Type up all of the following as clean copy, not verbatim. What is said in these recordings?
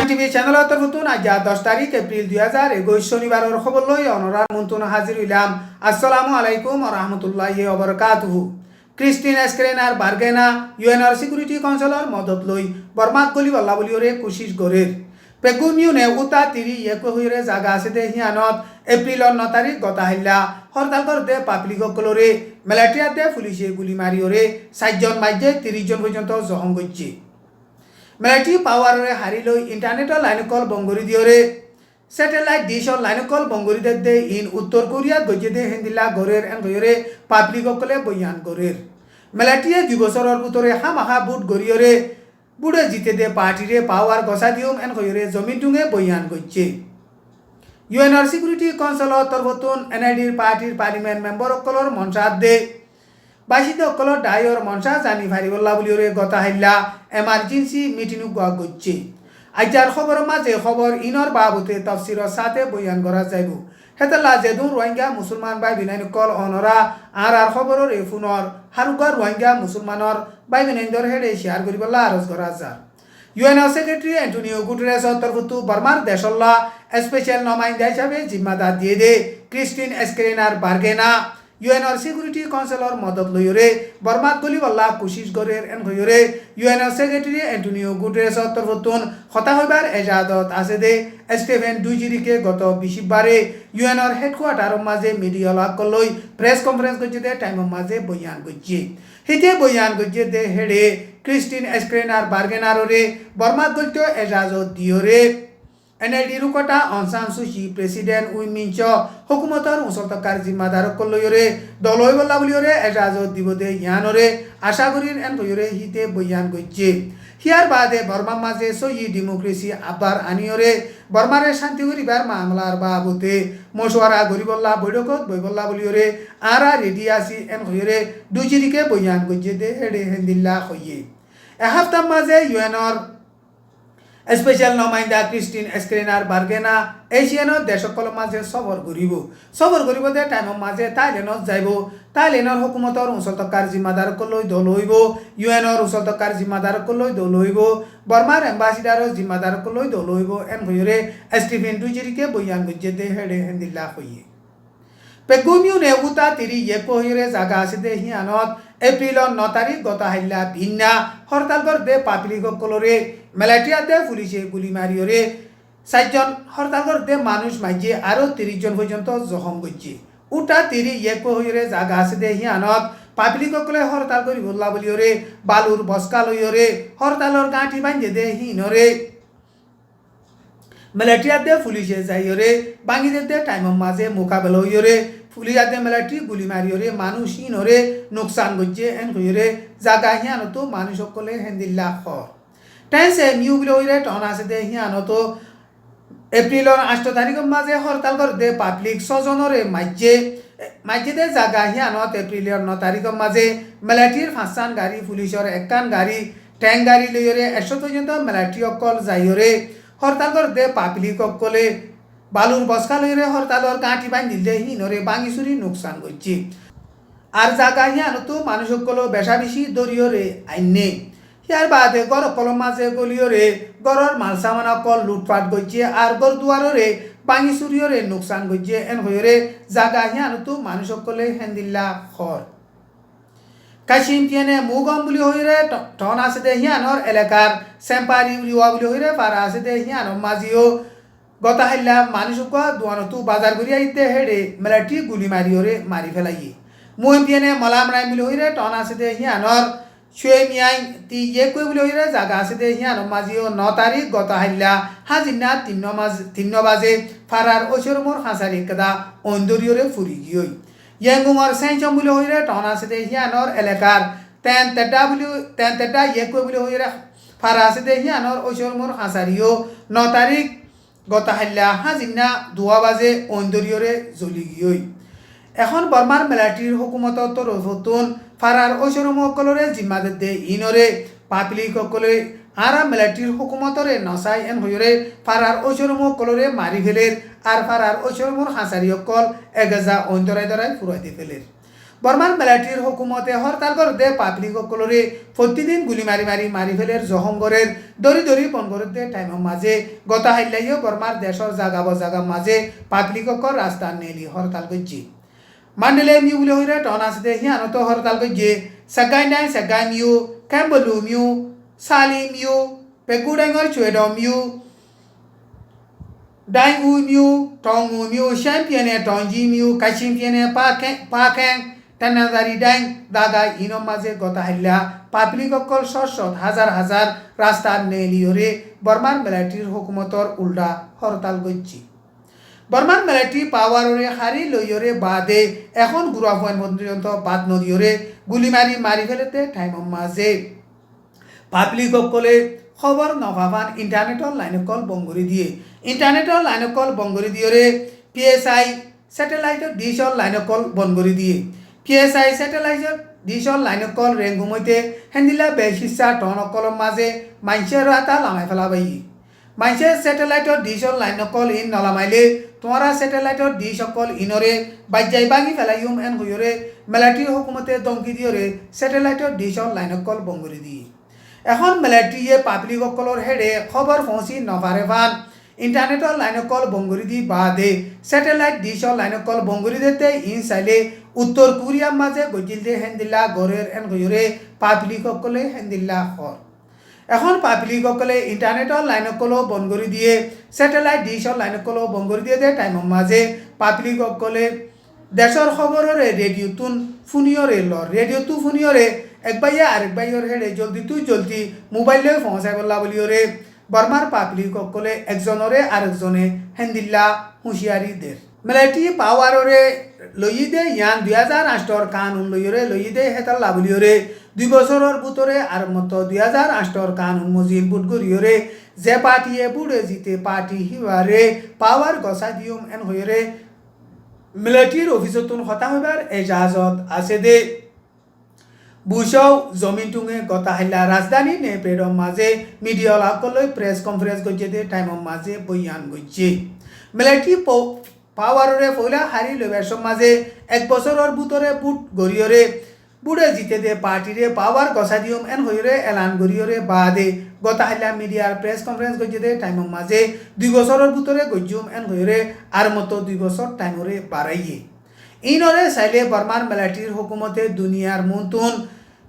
TV channel নতুন আজ 10 তারিখ এপ্রিল 2021 শনিবারের খবর লই অনরার মন্তুন হাজির হইলাম। আসসালামু আলাইকুম ওয়া রাহমাতুল্লাহি ওয়া বারাকাতুহু। ক্রিস্টিন এসক্রেনার বার্গেনা ইউএনআর সিকিউরিটি কাউন্সিলর মদত লই বর্মাত গলি বল্লা বলিওরে কোশিশ গরের পেগুমিউনে উতা তিরি একো হইরে জাগা আছে দে হিয়ানত এপ্রিলর 9 তারিখ গতা হাইলা হরতাল করতে পাবলিক কলরে মেলাটিয়াতে পুলিশে গুলি মারিওরে 60 জন মাইজে 30 জন পর্যন্ত জখম গইছে। মেলাটি পাওয়ারে হারিলই ইন্টারনেটর লাইন কল বঙ্গরি দিওরে স্যাটেলাইট ডিশর লাইন কল বঙ্গরি দে ইন উত্তর কোরিয়া গজে দে হেন্দিলা গরের এন গয়রে পাবলিক কলে বয়ান গরের মেলাটিয়ে 2 বছরের ভিতরে হামাহা বুট গরিয়রে বুড়ে জিতে দে পার্টিরে পাওয়ার গসা দিউম এন গয়রে জমিন টুঙে বয়ান গইছে। ইউএনআর সিকিউরিটি কাউন্সিলর তরফতুন এনআইডির পার্টির পার্লিমেন্ট মেম্বার কলর মনসাদ দে বাসিতে অকলর ডায়র মনসা জানি ফারিবল্লা বলিওরে গতা হাইলা এমার্জেন্সি মিটিং গোয়া গচ্ছে। আইজার খবর মাঝে খবর ইনর বাবুতে তফসিরর সাথে বয়ান করা যাইব হেতলা যেদুন রোহিঙ্গা মুসলমান বাই বিনাইন কল অনরা আর খবরের এফুনর হারুকার রোহিঙ্গা মুসলমানর বাই বিনাইন্দর হেডে শেয়ার করিবল্লা আরজ করা যার। ইউএনও সেক্রেটারি অ্যান্টোনিও গুটেরেসর তরফতু বর্মার দেশল্লা স্পেশাল নমাইন্দা হিসাবে জিম্মাদার দিয়ে দে ক্রিস্টিন এসক্রেনার বার্গেনা ইউএনআর সিকিউরিটি কাউন্সিলর মদত লইরে বর্মাত গলি বল্লা কোশিশ গরের এন হইরে ইউএনআর সেক্রেটারি অ্যান্টোনিও গুটেরেসর তরফতুন হতা হইবার এজাজত আছে দে স্টিফেন ডুজিরিকে গত 20 বারে ইউএনআর হেডকোয়ার্টার মাঝে মিডিয়া লাভ করলই প্রেস কনফারেন্স করছে দে টাইম মাঝে বয়ান করছে হিতে বয়ান করছে দে হেডে ক্রিস্টিন এসক্রেনার বার্গেনারে বর্মাত গলিত এজাজত দিওরে এনআইডি রুকটা অনসান সুচি প্রেসিডেন্ট উইমিঞ্চ হুকুমতর মুসলতকার জিম্মাদার কলয়রে দলই বল্লা বলিওরে এজাজত দিবদে ইয়ানরে আশা করির এন কইরে হিতে বয়ান গইছে। হিয়ার বাদে বর্মা মাঝে সই ডেমোক্রেসি আবার আনিয়রে বর্মারে শান্তি করিবার মামলার বাবতে মশওয়ারা গরিবল্লা বৈঠকত বইবল্লা বলিওরে আরা রেডি আসি এন কইরে দুজিরিকে বয়ান গইছে দে হেডে হেন্দিল্লা কইয়ে এহাফতার মাঝে ইউএনর স্পেশাল নমাইন্দা ক্রিস্টিন এসক্রেনার বার্গেনা এশিয়ানোর দেশকল মাঝে সফর করিব দে টাইম মাঝে থাইল্যান্ডত যাইব থাইল্যান্ডর হুকুমতর উচলতকার জিম্মাদার কলৈ দল হইব ইউএনর উচলতকার জিম্মাদার কলৈ দল হইব বর্মার এম্বাসিডারর জিম্মাদার কলৈ দল হইব এন হইরে স্টিফেন ডুজিরিকে বয়ান গজ্জে দে হেডে হেন্দিল্লা হইয়ে পেগুমিউনে উতা তিরি একো হইরে জাগা আছে দে হিয়ানত এপ্রিলর 9 তারিখ গতা হাইলা ভিন্না হরতাল করতে পাবলিক কলরে মেলাটিয়াতে পুলিশে গুলি মারিওরে 60 জন হরতাল করতে মানুষ মাইজে আরো 30 জন পর্যন্ত জখম গইছে। উটা তিরি একো হইরে জাগা আছে দে হিয়ানত পাবলিক কলে হরতাল করি বললা বলিওরে বালুর বস্কা লইওরে হরতালর গাঁটি বাঁধে দে হিনরে মেলাটিয়াতে পুলিশে যাইওরে বাঙ্গিদেতে টাইম মাঝে মোকাবেলা হইওরে পুলিশাতে মেলাটি গুলি মারিওরে মানুষ ইনরে নোকসান গজ্জে এন হইরে জাগা হিয়ানতো মানুষ সকলে হেন্দিল্লা খর টাইমসে নিউ বিলইরে টন আছে দে হিয়ানতো এপ্রিলর 8 তারিখের মাঝে হরতাল করতে পাবলিক সজনরে মাঝে দে জাগা হিয়ানত এপ্রিলর 9 তারিখের মাঝে মেলাটির 5 গাড়ি পুলিশর 1 গাড়ি ট্যাঙ্ক গাড়ি লইরে 100 পর্যন্ত মেলাটি অকল যাইওরে হরতাল করতে পাবলিক অকলে বালুর বস্কা লইরে হরতালর কাঁটি বাঁধি দিলে হিনরে বাঙিচুরি নোকসান করছে। আর জাগা হিয়ানতো মানুষ সকল বেশা বেশি দরিয়রে আইনে হিয়ার বাদে গড় কলম মাঝে গলিয়রে গড়র মাল সামান অকল লুটপাট করছে আর গড় দুয়াররে বাঙিচুরিয়রে নোকসান করছে এন হইরে জাগা হিয়ানতো মানুষ সকলে হেন্দিল্লা খর কাশিম পিয়ানে মুগম বুলি হইরে টন আছে দে হিয়ানর এলাকার সেম্পারি উলিওয়া বুলি হইরে পারা আছে দে হিয়ানর মাঝিও গতা হাইলা মানুষক দুয়ানতো বাজার করি আইতে হেডে মেলাটি গুলি মারিওরে মারি ফেলাইয়ে মুহিম পিয়ানে মলাম রায় বুলি হইরে টন আছে দে হিয়ানর শুয়ে মিয়াই তি একই বুলি হইরে জাগা আছে দে হিয়ানর মাঝিও 9 তারিখ গতা হাইলা হাজিনা 3 বাজে ফারার ওচরমোর হাসারি কেদা অন্দরিয়রে ফুরি গিয়ই ইয়াঙ্গুমর সেঞ্চম বুলি হইরে টন আছে দে হিয়ানর এলাকার তেন তেটা একই বুলি হইরে ফারা আছে দে হিয়ানর ওচরমোর হাসারিও 9 তারিখ গতা হাইলা হাজিনা 2 বাজে অন্দরিয়রে জ্বলি গিয়ই এখন বর্মার মেলাটির হুকুমত তরফতুন ফারার ওসরম অকলরে জিম্মাদের দে ইনরে পাবলিক অকলে আরা মেলাটির হুকুমতরে নসাই এন হইরে ফারার ওসরম অকলরে মারি ফেলের আর ফারার ওসরমর হাসারি অকল এগেজা অন্তরাই দ্বারাই ফুরাইতে ফেলের বর্মার মিলিটারির হুকুমতে হরতাল করতে পাবলিক সকলরে প্রতিদিন গুলি মারি ফেলের জখম করের দরি পন করতে টাইমের মাঝে গত হাইলাইও বর্মার দেশের জাগা মাঝে পাবলিক সকল রাস্তা নেলি হরতাল করছে মান্ডেলে মিউ বলে হইরে টন আসতে হিয়ানত হরতাল করছে সাগাই মিউ ক্যাম্বলু মিউ সালি মিউ পেকুডাঙ্গর চুয়েড মিউ ডাই উ মিউ টং উ মিউ চ্যাম্পিয়নে টংজি মিউ কাচিম্পিয়নে পাকেং টানাদারি ডাইং দাগা ইনম মাঝে গতা হাইলা পাবলিক অকল শত হাজার রাস্তার নেলিওরে বর্মার মিলিটারির হুকুমতর উল্টা হরতাল করছি বর্মার মিলিটারি পাওয়ারে হারি লইয়রে বাদে এখন গুড়াফোয়ান পর্যন্ত বাদ নদীয়রে গুলি মারি ফেলেতে টাইমের মাঝে পাবলিক অকলে খবর নভাবান ইন্টারনেটর লাইন কল বঙ্গরি দিয়ে ইন্টারনেটর লাইন কল বঙ্গরি দিয়ে PSI স্যাটেলাইটর ডিশর লাইন কল বঙ্গরি দিয়ে PSI স্যাটেলাইটর ডিশর লাইন কল রেঙ্গুমইতে হেন্দিলা বেশিসা টন কলম মাঝে মাইসের রাতা লামাই ফেলাবাই মাইসের স্যাটেলাইটর ডিশর লাইন কল ইন নলামাইলে তোমারা স্যাটেলাইটর ডিশ কল ইনরে বাজ্যাই বাগি ফেলাইম এন হইরে মিলিটারি হুকুমতে দমকি দিয়রে স্যাটেলাইটর ডিশর লাইন কল বঙ্গরি দিয়ে এখন মিলিটারিয়ে পাবলিক সকলের হেডে খবর পৌঁছি নপারে ভান ইন্টারনেটর লাইন কল বঙ্গরি দি বাদে স্যাটেলাইট ডিশর লাইন কল বঙ্গরি দিতে ইন চাইলে উত্তর কোরিয়ার মাঝে গজিল দে হেন্দিল্লা গড়ের এন গয়রে পাবলিক সকলে হেন্দিল্লা হর এখন পাবলিক সকলে ইন্টারনেটর লাইন কল বঙ্গরি দিয়ে স্যাটেলাইট ডিশর লাইন কল বঙ্গরি দিয়ে দে টাইমের মাঝে পাবলিক সকলে দেশের খবরের রেডিও তুন ফুনিয়রে রেডিও তু ফুনিয়রে এক বাইয়া আরেক বাইয়ের হেডে জলদি মোবাইলে পৌঁছাই বললা বলিওরে বর্মার পাবলিক সকলে একজনরে আরেকজনে হেন্দিল্লা হুঁশিয়ারি দের মিলিটারি পাওয়াররে লই দে ইয়ান 2008 কানুন লইরে লই দে হেতাল্লা বলিওরে 2 বছরের ভিতরে আর মত 2008 কানুন মজিল বুট গরিয়রে যে পার্টিয়ে বুড়ে জিতে পার্টি হিবারে পাওয়ার গসা দিয়ম এন হইরে মিলিটারির অফিসতুন হতা হইবার এজাজত আছে দে বুশাও জমিন টুঙে গতা হাইলা রাজধানী নেপেডর মাঝে মিডিয়া লাকলৈ প্রেস কনফারেন্স গজে দে টাইমের মাঝে বয়ান গজে মিলিটারি পাওয়াররে পয়লা হারি লইবার মাঝে 1 বছরের ভিতরে বুট গরিয়রে বুড়ে জিতে দে পার্টিরে পাওয়ার গসা দিয়ম এন হইরে এলান গরিয়রে বাদে গতা হাইলা মিডিয়ার প্রেস কনফারেন্স গজে দে টাইমের মাঝে 2 বছরের ভিতরে গজুম এন হইরে আর মতো 2 বছর টাইমরে বাড়াইয়ে ইনরে চাইলে বর্মার মিলিটারির হুকুমতে দুনিয়ার মুনতুন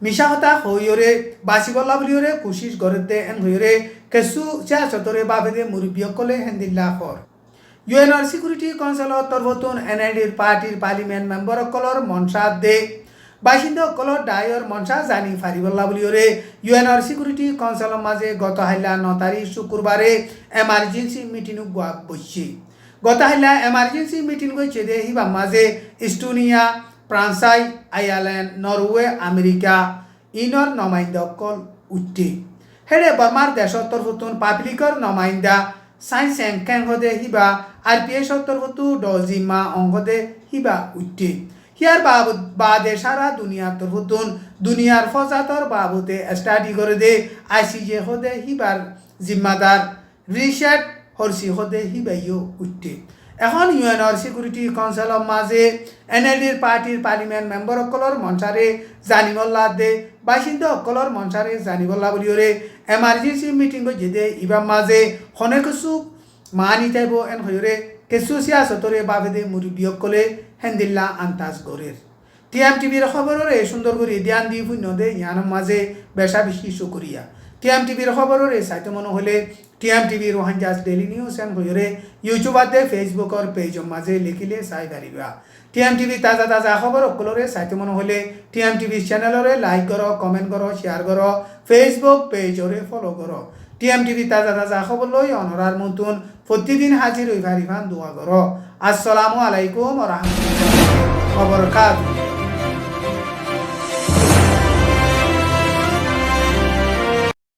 মিশা হতা হইরে বাসিবল্লা বলিওরে কোশিশ করতে এন হইরে কেসু সিয়াসতরে বাবেদে মুরব্বিয়কলে হেন্দিল্লা হর ইউএনআর সিকিউরিটি কাউন্সিলর তরফতুন এনআইডির পার্টির পার্লিমেন্ট মেম্বার কলর মনসা দে বাসিন্দা কলর ডায়র মনসা জানি ফারিবল্লা বলিওরে ইউএনআর সিকিউরিটি কাউন্সিলর মাঝে গত হাইলা 9 তারিখ শুক্রবারে এমার্জেন্সি মিটিং বসছে গত হাইলা এমার্জেন্সি মিটিং গইছে দে হিবা মাঝে ইস্টোনিয়া ফ্রান্সাই আয়ারল্যান্ড নরওয়ে আমেরিকা ইনর নমাইন্দা কল উঠে হেডে বর্মার দেশর তরফতুন পাবলিকর নমাইন্দা সাইন্স এংখ্যাং হদে হিবা RPS তরফতু ডজিমা অংহদে হিবা উঠে হিয়ার বাদে সারা দুনিয়ার তরফতুন দুনিয়ার ফজাতর বাবুতে স্টাডি করে দে ICJ হদে হিবার জিম্মাদার রিশার্ড হরসি হদে হিবাইও উঠে এখন ইউএনআর সিকিউরিটি কাউন্সিলর মাঝে এনএলডির পার্টির পার্লিমেন্ট মেম্বার সকলর মনসারে জানিবল্লা দে বাসিন্দা সকলর মনসারে জানিবল্লা বলিওরে এমার্জেন্সি মিটিং যেদে ইবার মাঝে হনে কিছু মানি চাইব এন হইরে কিছু সিয়াসতরে বাবেদে মুরব্বিয়কলে হেন্দিল্লা আন্তাজ গরের TMTVর খবরের সুন্দর করে ধ্যান দি পুণ্য দে ইয়ান মাঝে বেশা বেশি শুকরিয়া TMTVর খবরের সাইতে মনে হলে TMTV রোহাঞ্জাস ডেইলি নিউজ এন হইরে ইউটিউবাতে ফেসবুকর পেজর মাঝে লিখিলে চাই পারিবা TMTV তাজা খবর সকলরে সাইতে মনে হলে TMTV চ্যানেলরে লাইক করো কমেন্ট করো শেয়ার করো ফেসবুক পেজরে ফলো করো TMTV তাজা খবর লই অনরার মতন প্রতিদিন হাজির হই পারিবান দোয়া করো আসসালামু আলাইকুম ওয়া রাহমাতুল্লাহি ওয়া বারাকাতুহু।